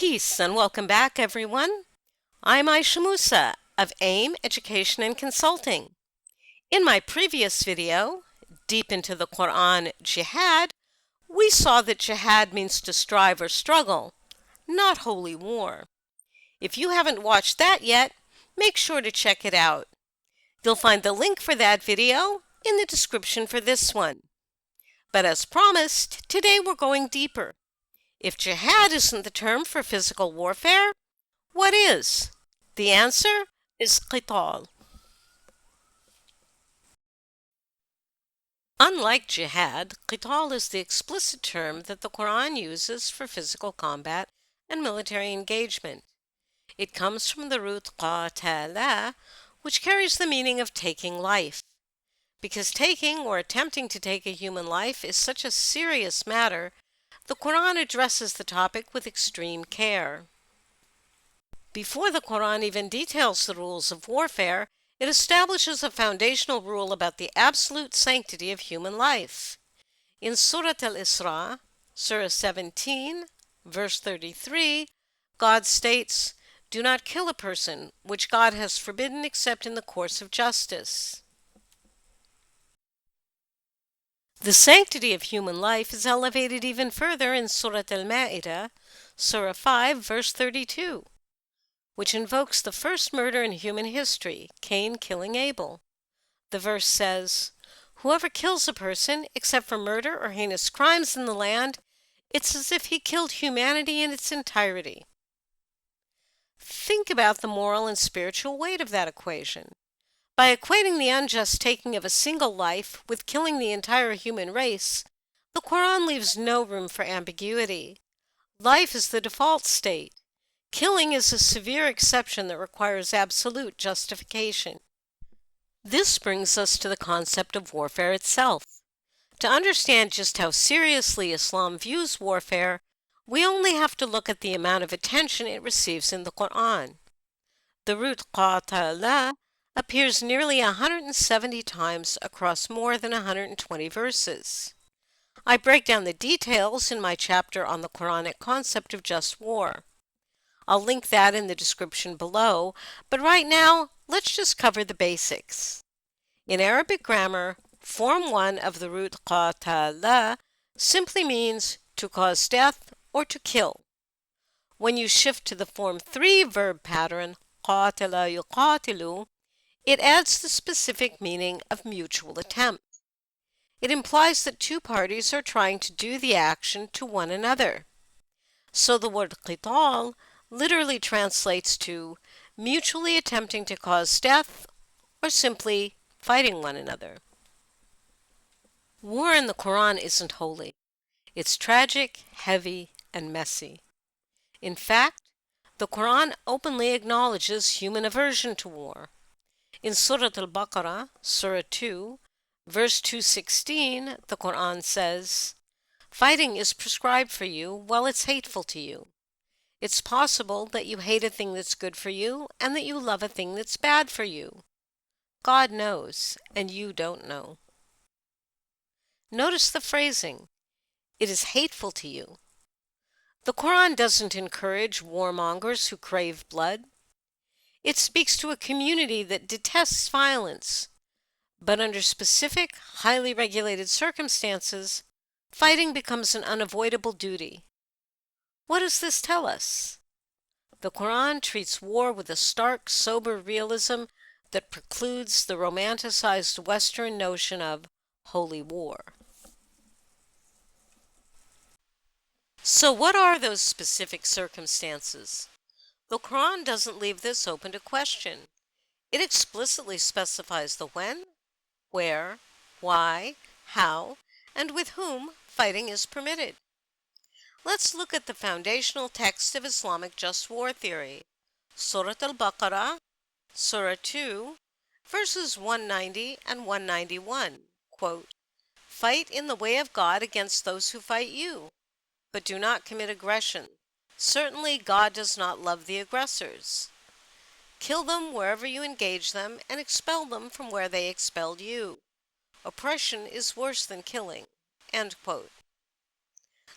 Peace and welcome back, everyone. I'm Aisha Musa of AIM Education and Consulting. In my previous video, Deep into the Quran Jihad, we saw that jihad means to strive or struggle, not holy war. If you haven't watched that yet, make sure to check it out. You'll find the link for that video in the description for this one. But as promised, today we're going deeper. If jihad isn't the term for physical warfare, what is? The answer is Qital. Unlike jihad, Qital is the explicit term that the Quran uses for physical combat and military engagement. It comes from the root qatala, which carries the meaning of taking life. Because taking or attempting to take a human life is such a serious matter, the Quran addresses the topic with extreme care. Before the Quran even details the rules of warfare, it establishes a foundational rule about the absolute sanctity of human life. In Surah Al-Isra, Surah 17, verse 33, God states, "Do not kill a person which God has forbidden except in the course of justice." The sanctity of human life is elevated even further in Surah Al-Ma'idah, Surah 5, verse 32, which invokes the first murder in human history, Cain killing Abel. The verse says, "Whoever kills a person, except for murder or heinous crimes in the land, it's as if he killed humanity in its entirety." Think about the moral and spiritual weight of that equation. By equating the unjust taking of a single life with killing the entire human race, the Quran leaves no room for ambiguity. Life is the default state. Killing is a severe exception that requires absolute justification. This brings us to the concept of warfare itself. To understand just how seriously Islam views warfare, we only have to look at the amount of attention it receives in the Quran. The root qatala appears nearly 170 times across more than 120 verses. I break down the details in my chapter on the Quranic concept of just war. I'll link that in the description below, but right now, let's just cover the basics. In Arabic grammar, Form 1 of the root qatala simply means to cause death or to kill. When you shift to the Form 3 verb pattern, qatala yuqatilu, it adds the specific meaning of mutual attempt. It implies that two parties are trying to do the action to one another. So the word qital literally translates to mutually attempting to cause death or simply fighting one another. War in the Quran isn't holy. It's tragic, heavy, and messy. In fact, the Quran openly acknowledges human aversion to war. In Surah Al-Baqarah, Surah 2, verse 216, the Quran says, "Fighting is prescribed for you while it's hateful to you. It's possible that you hate a thing that's good for you and that you love a thing that's bad for you. God knows, and you don't know." Notice the phrasing, "It is hateful to you." The Quran doesn't encourage warmongers who crave blood. It speaks to a community that detests violence, but under specific, highly regulated circumstances, fighting becomes an unavoidable duty. What does this tell us? The Quran treats war with a stark, sober realism that precludes the romanticized Western notion of holy war. So what are those specific circumstances? The Quran doesn't leave this open to question. It explicitly specifies the when, where, why, how, and with whom fighting is permitted. Let's look at the foundational text of Islamic just war theory. Surah Al-Baqarah, Surah 2, verses 190 and 191, quote, "Fight in the way of God against those who fight you, but do not commit aggression. Certainly God does not love the aggressors. Kill them wherever you engage them and expel them from where they expelled you. Oppression is worse than killing." End quote.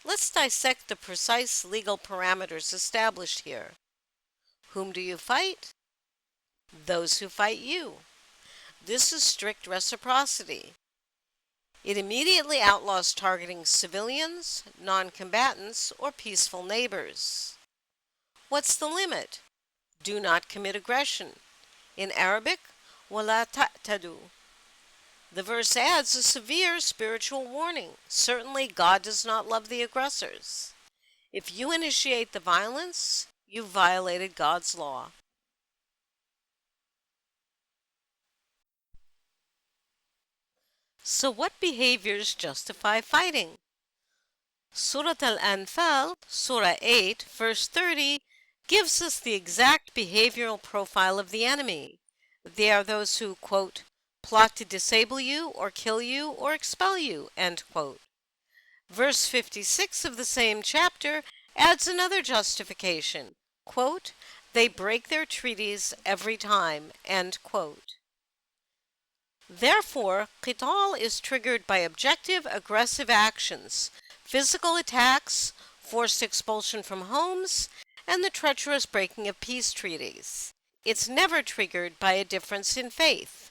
Let's dissect the precise legal parameters established here. Whom do you fight? Those who fight you. This is strict reciprocity. It immediately outlaws targeting civilians, non-combatants, or peaceful neighbors. What's the limit? Do not commit aggression. In Arabic, وَلَا تَعْتَدُوا. The verse adds a severe spiritual warning. Certainly, God does not love the aggressors. If you initiate the violence, you violated God's law. So what behaviors justify fighting? Surat al-Anfal, Surah 8, verse 30, gives us the exact behavioral profile of the enemy. They are those who, quote, plot to disable you or kill you or expel you, end quote. Verse 56 of the same chapter adds another justification, quote, they break their treaties every time, end quote. Therefore, Qital is triggered by objective aggressive actions, physical attacks, forced expulsion from homes, and the treacherous breaking of peace treaties. It's never triggered by a difference in faith.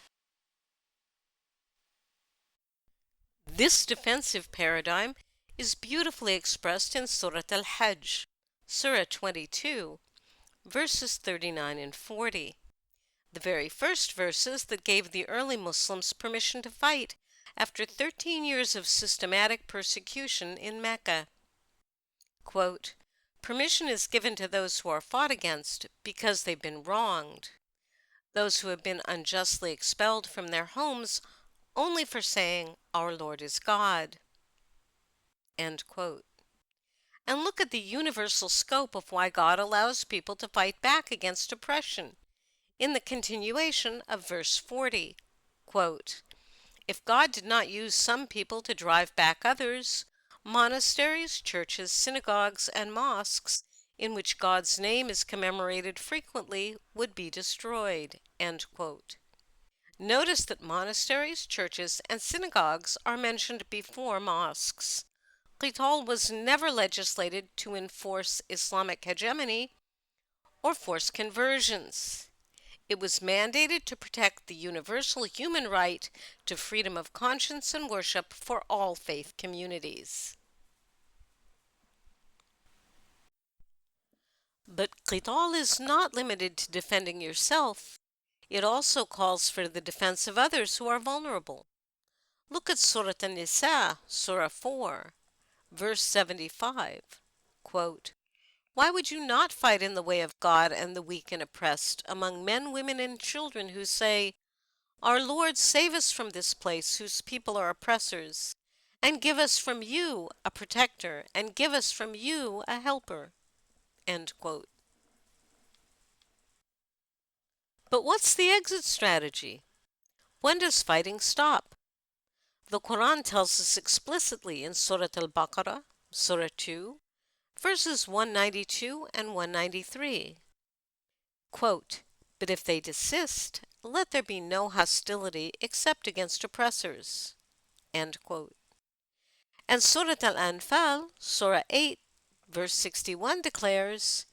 This defensive paradigm is beautifully expressed in Surah Al-Hajj, Surah 22, verses 39 and 40. The very first verses that gave the early Muslims permission to fight after 13 years of systematic persecution in Mecca. Quote, permission is given to those who are fought against because they've been wronged, those who have been unjustly expelled from their homes only for saying, our Lord is God. End quote. And look at the universal scope of why God allows people to fight back against oppression. In the continuation of verse 40, quote, if God did not use some people to drive back others, monasteries, churches, synagogues, and mosques in which God's name is commemorated frequently would be destroyed, end quote. Notice that monasteries, churches, and synagogues are mentioned before mosques. Qital was never legislated to enforce Islamic hegemony or force conversions. It was mandated to protect the universal human right to freedom of conscience and worship for all faith communities. But Qital is not limited to defending yourself. It also calls for the defense of others who are vulnerable. Look at Surah An-Nisa, Surah 4, verse 75. Quote, why would you not fight in the way of God and the weak and oppressed among men, women, and children who say, our Lord, save us from this place whose people are oppressors, and give us from you a protector, and give us from you a helper. End quote. But what's the exit strategy? When does fighting stop? The Quran tells us explicitly in Surah Al-Baqarah, Surah 2, verses 192 and 193. Quote, but if they desist, let there be no hostility except against oppressors. End quote. And Surah Al-Anfal, Surah 8, verse 61 declares,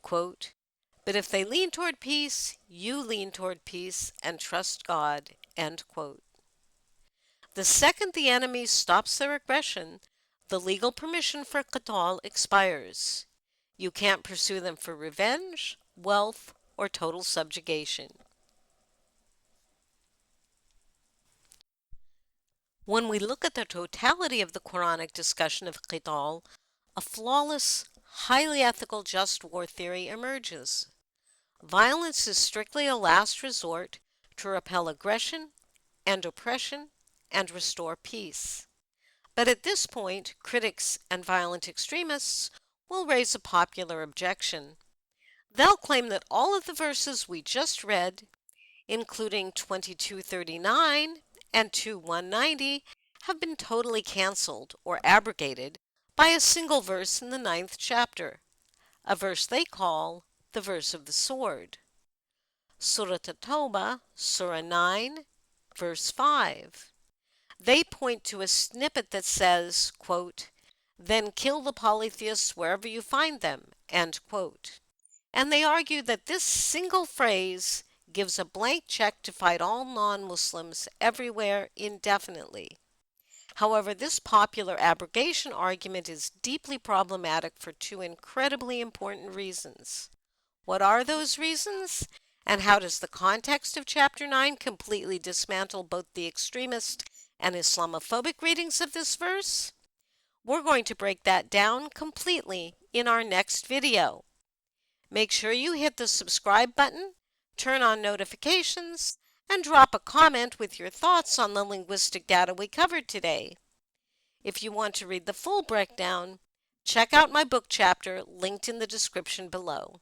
quote, but if they lean toward peace, you lean toward peace and trust God. End quote. The second the enemy stops their aggression, the legal permission for Qital expires. You can't pursue them for revenge, wealth, or total subjugation. When we look at the totality of the Quranic discussion of Qital, a flawless, highly ethical just war theory emerges. Violence is strictly a last resort to repel aggression and oppression and restore peace. But at this point, critics and violent extremists will raise a popular objection. They'll claim that all of the verses we just read, including 2239 and 2190, have been totally canceled or abrogated by a single verse in the 9th chapter, a verse they call the verse of the sword. Surah At-Tawbah, Surah 9, verse 5. They point to a snippet that says, quote, then kill the polytheists wherever you find them, end quote. And they argue that this single phrase gives a blank check to fight all non-Muslims everywhere indefinitely. However, this popular abrogation argument is deeply problematic for two incredibly important reasons. What are those reasons? And how does the context of Chapter 9 completely dismantle both the extremist and Islamophobic readings of this verse? We're going to break that down completely in our next video. Make sure you hit the subscribe button, turn on notifications, and drop a comment with your thoughts on the linguistic data we covered today. If you want to read the full breakdown, check out my book chapter linked in the description below.